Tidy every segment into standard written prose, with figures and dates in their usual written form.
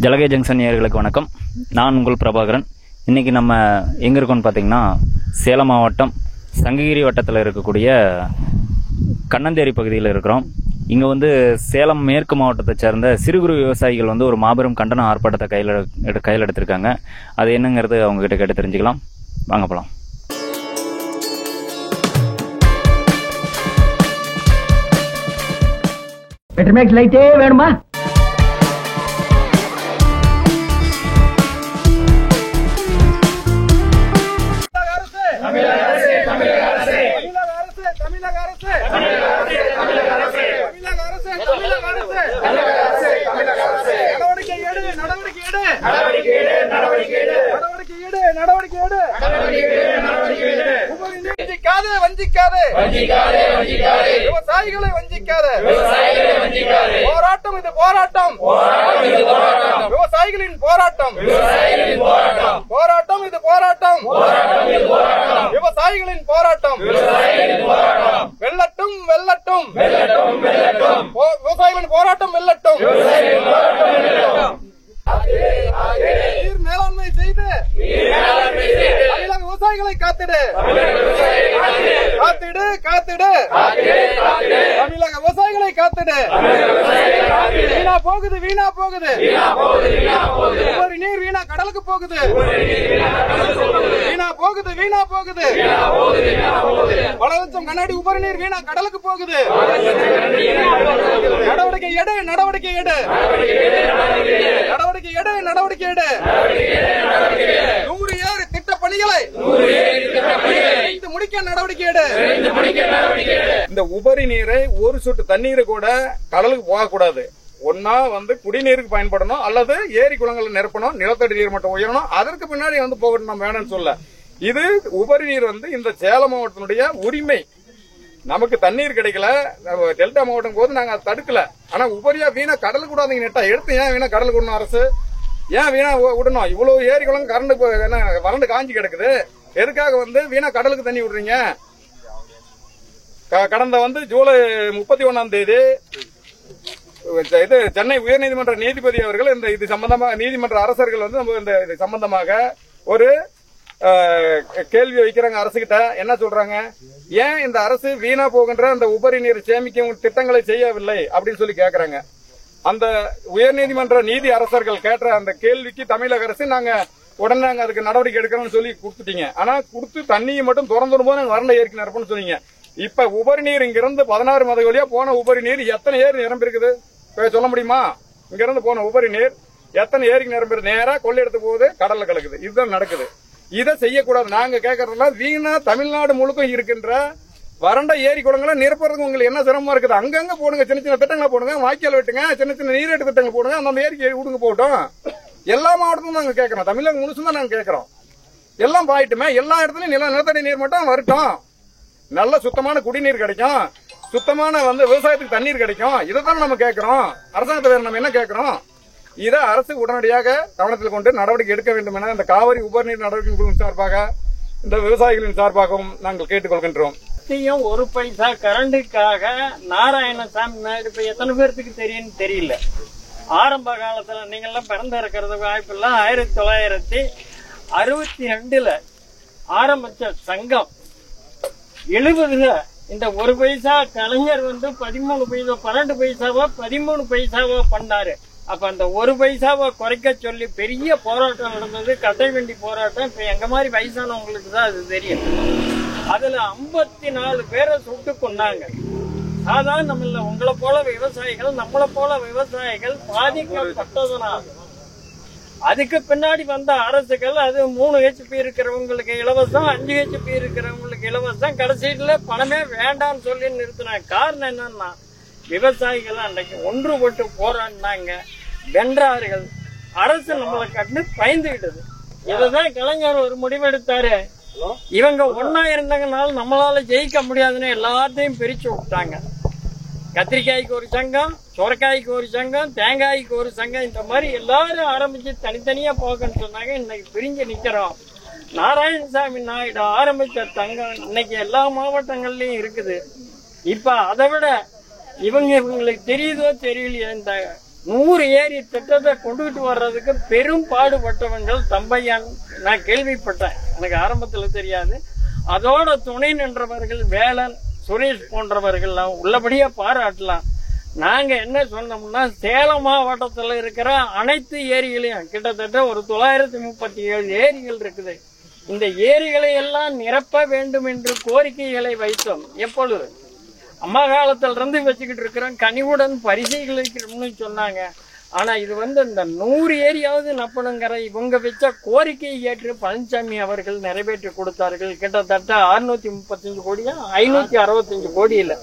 ஜலகை junction நேயர்களுக்கு வணக்கம். நான் உங்கள் பிரபாகரன். இன்றைக்கி நம்ம எங்கே இருக்கோம்னு பார்த்தீங்கன்னா, சேலம் மாவட்டம் சங்ககிரி வட்டத்தில் இருக்கக்கூடிய கண்ணந்தேரி பகுதியில் இருக்கிறோம். இங்கே சேலம் மேற்கு மாவட்டத்தை சேர்ந்த சிறு குறு விவசாயிகள் ஒரு மாபெரும் கண்டன ஆர்ப்பாட்டத்தை கையில் எடுத்திருக்காங்க. அது என்னங்கிறது அவங்ககிட்ட கேட்டு தெரிஞ்சுக்கலாம். வாங்க போகலாம். பெட்ரோமேக்ஸ் லைட்டே வேணுமா? விவசாயிகளை வஞ்சிக்காதே. போராட்டம் இது போராட்டம். விவசாயிகளின் போராட்டம். போராட்டம் இது போராட்டம். விவசாயிகளின் போராட்டம். வெல்லட்டும் வெல்லட்டும். விவசாயிகளின் போராட்டம் வெல்லட்டும். நீர் மேலாண்மை செய்து தமிழக விவசாயிகளை காத்திடு. காத்திடு காத்திடு. தமிழக விவசாயிகளை காத்திடு. வீணா போகுது வீணா போகுது. ஒரு நீர் வீணா கடலுக்கு போகுது. வீணா போகுது வீணா போகுது. பல லட்சம் கண்ணாடி உபரி நீர் வீணா கடலுக்கு போகுது. நடவடிக்கை எடு நடவடிக்கை எடு. நடவடிக்கை எடு நடவடிக்கை எடு. 100 ஏர் திட்ட பணிகளை முடிக்க நடவடிக்கை எடு. இந்த உபரி நீரை ஒரு சொட்டு தண்ணீரை கூட கடலுக்கு போகக்கூடாது. ஒன்னா குடிநீருக்கு பயன்படணும், அல்லது ஏரி குளங்களை நிரப்பணும், நிலத்தடி நீர் மட்டும் உயரணும். அதற்கு பின்னாடி போகணும். நம்ம வேணும்னு சொல்ல, இது உபரி நீர் இந்த சேலம் மாவட்டத்தினுடைய உரிமை. நமக்கு தண்ணீர் கிடைக்கல, டெல்டா மாவட்டம் போது நாங்க அதை தடுக்கல. ஆனா உபரியா வீணா கடலுக்கு விடாதீங்க. நெட்டா எடுத்து ஏன் வீணா கடலுக்கு விடணும்? அரசு ஏன் வீணா விடணும்? இவ்வளவு ஏரி குளம் வறண்டு காஞ்சி கிடக்குது. எதுக்காக வீணா கடலுக்கு தண்ணி விடுறீங்க? கடந்த ஜூலை 31ஆம் தேதி இது சென்னை உயர்நீதிமன்ற நீதிபதி அவர்கள் இது சம்பந்தமாக நீதிமன்ற அரசர்கள் இது சம்பந்தமாக ஒரு கேள்வி வைக்கிறாங்க. அரசுகிட்ட என்ன சொல்றாங்க? ஏன் இந்த அரசு வீணா போகின்ற அந்த உபரி நீர் சேமிக்கும் திட்டங்களை செய்யவில்லை அப்படின்னு சொல்லி கேக்குறாங்க. அந்த உயர்நீதிமன்ற நீதி அரசர்கள் கேட்ட அந்த கேள்விக்கு தமிழக அரசு நாங்க உடனே அதுக்கு நடவடிக்கை எடுக்கிறோம்னு சொல்லி கொடுத்துட்டீங்க. ஆனா கொடுத்து தண்ணியை மட்டும் திறந்துடும் போது நாங்க வறண்ட ஏரிக்கு நிரப்பணும்னு சொன்னீங்க. இப்ப உபரி நீர் இங்கிருந்து 16 மத வழியா போன உபரி நீர் எத்தனை ஏரி நிரம்பி இருக்குது சொல்ல முடியுமா? இங்கிருந்து போன உபரி நீர் எத்தனை ஏரிக்கு நிரம்பி நேரா கொள்ளை எடுத்து போகுது, கடல்ல கலக்குது. இதுதான் நடக்குது. இதை செய்யக்கூடாது. நாங்க கேட்கறதுலாம் வீணா தமிழ்நாடு முழுக்க இருக்கின்ற வறண்ட ஏரி குளங்களை நிரப்புறதுக்கு உங்களுக்கு என்ன சிரமமா இருக்குது? அங்கங்க போடுங்க, சின்ன சின்ன திட்டங்களை போடுங்க, வாய்க்கால் வெட்டுங்க, சின்ன சின்ன நீரேட்டு திட்டங்கள் போடுங்க, அந்த ஏரிக்கு விடுங்க போட்டோம். எல்லா மாவட்டத்திலும் நாங்க கேட்கறோம். தமிழகம் முழுசும் தான் நாங்க கேட்கறோம். எல்லாம் பாயிட்டுமே, எல்லா இடத்துலயும் நிலத்தடி நீர் மட்டும் வரட்டும். நல்ல சுத்தமான குடிநீர் கிடைக்கும், சுத்தமான விவசாயத்துக்கு தண்ணீர் கிடைக்கும். இதைத்தான் நம்ம கேட்கிறோம். அரசாங்கத்தை வேற நம்ம என்ன கேட்கிறோம்? இதை அரசு உடனடியாக கவனத்தில் கொண்டு நடவடிக்கை எடுக்க வேண்டும் என இந்த காவிரி உபரிநீர் நடவடிக்கை குழு சார்பாக, இந்த விவசாயிகளின் சார்பாகவும் நாங்கள் கேட்டுக்கொள்கின்றோம். ஒரு பைசா கரண்டுக்காக நாராயணசாமி இப்ப எத்தனை பேருக்கு தெரியும்னு தெரியல. ஆரம்ப காலத்துல நீங்க எல்லாம் பிறந்த இருக்கிறது வாய்ப்பு இல்ல. 1962 ஆரம்பிச்ச சங்கம் 70ல இந்த ஒரு பைசா கலைஞர் 13 பைசா 12 பைசாவா 13 பைசாவா பண்ணாரு. அப்ப அந்த ஒரு பைசாவை குறைக்க சொல்லி பெரிய போராட்டம் நடந்தது, கட்டை வண்டி போராட்டம். இப்ப எங்க மாதிரி வயசானவங்களுக்கு தான் அது தெரியும். அதுல 54 பேரை சுட்டு கொண்டாங்க. சாதாரண இல்ல, உங்களை போல விவசாயிகள், நம்மளை போல விவசாயிகள் பாதிக்கப்பட்டதுனால அதுக்கு பின்னாடி வந்த அரசுகள் அது 3 HP இருக்கிறவங்களுக்கு இலவசம், 5 HP இருக்கிறவங்களுக்கு இலவசம், கடைசியில பணமே வேண்டாம்னு சொல்லி நிறுத்தினாங்க. காரணம் என்னன்னா, விவசாயிகள் அன்றைக்கு ஒன்றுபட்டு போராடினாங்க, வென்றார்கள். அரசு நம்மளை கண்டு பயந்துகிட்டது. இதுதான் கலைஞர் ஒரு முடிவெடுத்தாரு. இவங்க ஒன்னா இருந்தங்கனால நம்மளால ஜெயிக்க முடியாதுன்னு எல்லாத்தையும் பிரிச்சு விட்டாங்க. கத்திரிக்காய்க்கு ஒரு சங்கம், சுரக்காய்க்கு ஒரு சங்கம், தேங்காய்க்கு ஒரு சங்கம், இந்த மாதிரி எல்லாரும் ஆரம்பிச்சு தனித்தனியா போகன்னு சொன்னாங்க. இன்னைக்கு பிரிஞ்சு நிக்கிறோம். நாராயணசாமி நாயுடு ஆரம்பிச்ச தங்கம் இன்னைக்கு எல்லா மாவட்டங்கள்லயும் இருக்குது. இப்ப அதை விட இவங்களுக்கு தெரியுதோ தெரியலையோ, இந்த 100 ஏரி திட்டத்தை கொண்டுகிட்டு வர்றதுக்கு பெரும் பாடுபட்டவங்கள் தம்பையான் நான் கேள்விப்பட்டேன். எனக்கு ஆரம்பத்துல தெரியாது. அதோட துணை நின்றவர்கள் வேலன், சுரேஷ் போன்றவர்கள் உள்ளபடியா பாராட்டலாம். நாங்க என்ன சொன்னோம்னா, சேலம் மாவட்டத்தில் இருக்கிற அனைத்து ஏரிகளையும் கிட்டத்தட்ட ஒரு 937 ஏரிகள் இருக்குது. இந்த ஏரிகளை எல்லாம் நிரப்ப வேண்டும் என்று கோரிக்கைகளை வைத்தோம். எப்பொழுது அம்மா காலத்துல இருந்து வச்சுக்கிட்டு இருக்கிறோம், கனிவுடன் பரிசீலிக்கணும்னு சொன்னாங்க. ஆனா இது இந்த 100 ஏரியாவது நப்பணுங்கிற இவங்க வச்ச கோரிக்கையை ஏற்று பழனிசாமி அவர்கள் நிறைவேற்றி கொடுத்தார்கள். கிட்டத்தட்ட 635 கோடியா 565 கோடி இல்ல.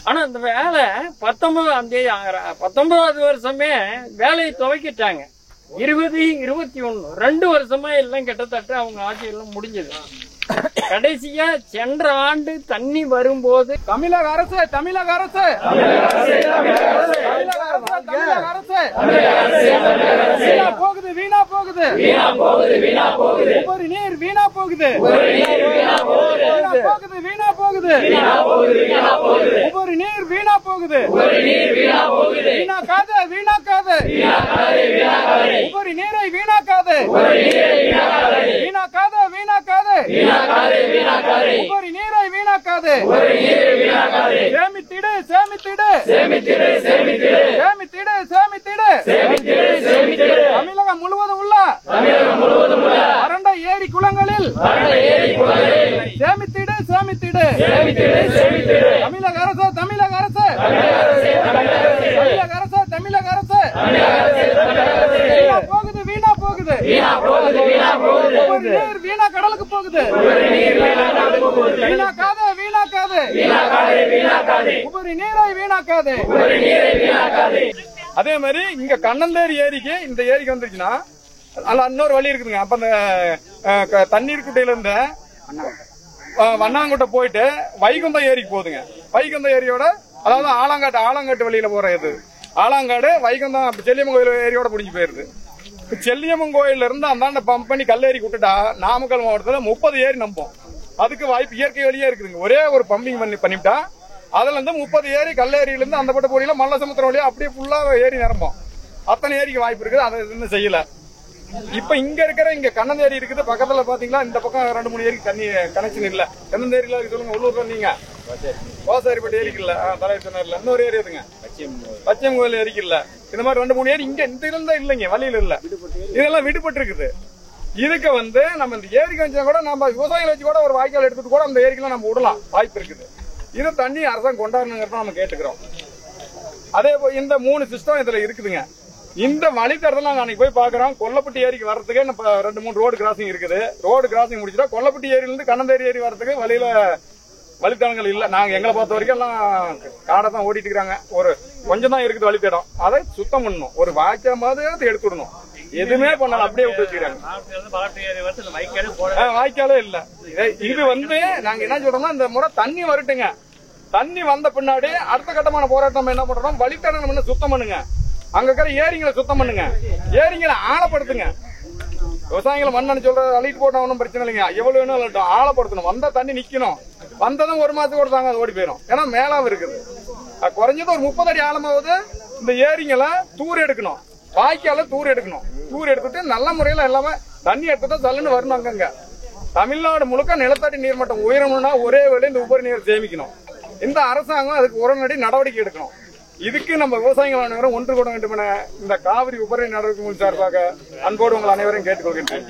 ஆனா அந்த வேலை 19வது வருஷமே வேலையை துவக்கிட்டாங்க. 20, 21 2 வருஷமா எல்லாம் கிட்டத்தட்ட அவங்க ஆட்சியெல்லாம் முடிஞ்சது. கடைசியா சென்ற ஆண்டு தண்ணி வரும்போது தமிழக அரசு வீணா போகுது உபரி நீர் வீணா போகுது உபரி நீர் வீணா போகுது வீணாக்காத உபரி நீரை வீணாக்காத உபரி நீரை வீணாக்காது. சேமித்திடு. தமிழகம் முழுவதும் உள்ள வறண்ட ஏரி குளங்களில் சேமித்திடு. தமிழக அரசு வீணா போகுது வீணா கடலுக்கு போகுது. உபரி நீரை வீணாக்காது. அதே மாதிரி இங்க கண்ணந்தேரி ஏரிக்கு இந்த ஏரிக்கு வந்துருச்சுன்னா இன்னொரு வழி இருக்குதுங்க. அப்ப அந்த தண்ணீர் குட்டையில இருந்து வண்ணாங்கோட்டை போயிட்டு வைகுந்தம் ஏரிக்கு போகுதுங்க. வைகுந்தம் ஏரியோட அதாவது ஆலாங்காட்டு வழியில போற இது ஆலாங்காடு வைகுந்தம் செல்லியம்மன் கோயில் ஏரியோட முடிஞ்சு போயிருது. செல்லியம்மன் கோயில இருந்து அந்தாண்ட பம்ப் பண்ணி கல்லேரி விட்டுட்டா நாமக்கல் மாவட்டத்துல 30 ஏரி நம்போம். அதுக்கு வாய்ப்பு இயற்கை வழியே இருக்குதுங்க. ஒரே ஒரு பம்பிங் பண்ணிவிட்டா அதுல இருந்து 30 ஏரி கல்லேரியில இருந்து அந்த பட்ட போடியில மல்லசமுத்திரம் வழியா அப்படியே ஃபுல்லா ஏரி நிரம்பும். அத்தனை ஏரிக்கு வாய்ப்பு இருக்குது. அதை இன்னும் செய்யல. இப்ப இங்க கண்ணந்தேரி இருக்குது. பக்கத்துல பாத்தீங்களா இந்த பக்கம் 2-3 ஏரிக்கு தண்ணி கனெக்ஷன் இல்ல. கண்ணந்தேரியில சொல்லுங்க, உள்ளூர்ல நீங்க கோசாரிப்பட்டு ஏரிக்கு இல்ல, தலைவர் இன்னொரு ஏரி இருக்குங்க, பச்சையம் கோயில் ஏரிக்கு இல்ல. இந்த மாதிரி 2-3 ஏரி இங்க இந்த இருந்தா இல்லைங்க, வழியில இல்ல. இதெல்லாம் விடுபட்டு இருக்குது. இதுக்கு நம்ம இந்த ஏரிக்கு வச்சா கூட நம்ம விவசாயிகள் வச்சு கூட ஒரு வாய்க்கால் எடுத்துட்டு கூட அந்த ஏரிக்கெல்லாம் நம்ம விடலாம், வாய்ப்பு இருக்குது. இது தண்ணி அரசாங்கம் கொண்டாடணுங்கிறத நம்ம கேட்டுக்கிறோம். அதே போய் இந்த 3 சிஸ்டம் இதுல இருக்குதுங்க. இந்த வழித்தடத்துல நாங்க அன்னைக்கு போய் பாக்குறோம். கொல்லப்பட்டி ஏரிக்கு வர்றதுக்கு 2-3 ரோடு கிராசிங் இருக்குது. ரோடு கிராசிங் முடிச்சுட்டா கொல்லப்பட்டி ஏரியில இருந்து கண்ணந்தேரி ஏரி வர்றதுக்கு வழித்தடங்கள் இல்ல. நாங்க எங்களை பொறுத்த வரைக்கும் எல்லாம் காடை தான் ஓடிட்டு இருக்காங்க. ஒரு கொஞ்சம் தான் இருக்குது வழித்தடம். அதை சுத்தம் பண்ணணும். ஒரு வாய்க்கால் மாதிரி எடுத்துடணும். எதுவுமே பண்ணல, அப்படியே விட்டு வச்சுக்கிறாங்க. வாய்க்காலே இல்ல. இது நாங்க என்ன சொல்றோம்னா, இந்த முறை தண்ணி வரட்டுங்க. தண்ணி வந்த பின்னாடி அடுத்த கட்டமான போராட்டம் என்ன பண்றோம், வழித்தடம் சுத்தம் பண்ணுங்க. அங்க இருக்கிற ஏரிங்களை சுத்தம் பண்ணுங்க. ஏரிங்களை ஆழப்படுத்துங்க. விவசாயிகளை மண்ணு சொல்ற அழிட்டு போட்டா ஒன்றும் பிரச்சனை இல்லைங்க. எவ்வளவு வேணும் ஆழப்படுத்தணும். வந்த தண்ணி நிக்கணும். வந்ததும் 1 மாசத்துக்கு கூட தாங்க அது ஓடி போயிடும். ஏன்னா மேலாவும் இருக்குது. குறைஞ்சது ஒரு 30 அடி ஆழமாவது இந்த ஏரிங்களை தூர் எடுக்கணும். வாய்க்கால தூர் எடுக்கணும். தூர் எடுத்துட்டு நல்ல முறையில எல்லாமே தண்ணி எடுத்துட்டு தள்ளுன்னு வரணும். அங்கங்க தமிழ்நாடு முழுக்க நிலத்தடி நீர்மட்டம் உயரணும்னா ஒரே வேலை இந்த உபரி நீர் சேமிக்கணும். இந்த அரசாங்கம் அதுக்கு உடனடி நடவடிக்கை எடுக்கணும். இதுக்கு நம்ம விவசாயிகள் அனைவரும் ஒன்று கூட வேண்டும் என இந்த காவிரி உபரி நடவடிக்கை சார்பாக அன்போடு உங்கள் அனைவரையும் கேட்டுக்கொள்கின்றேன்.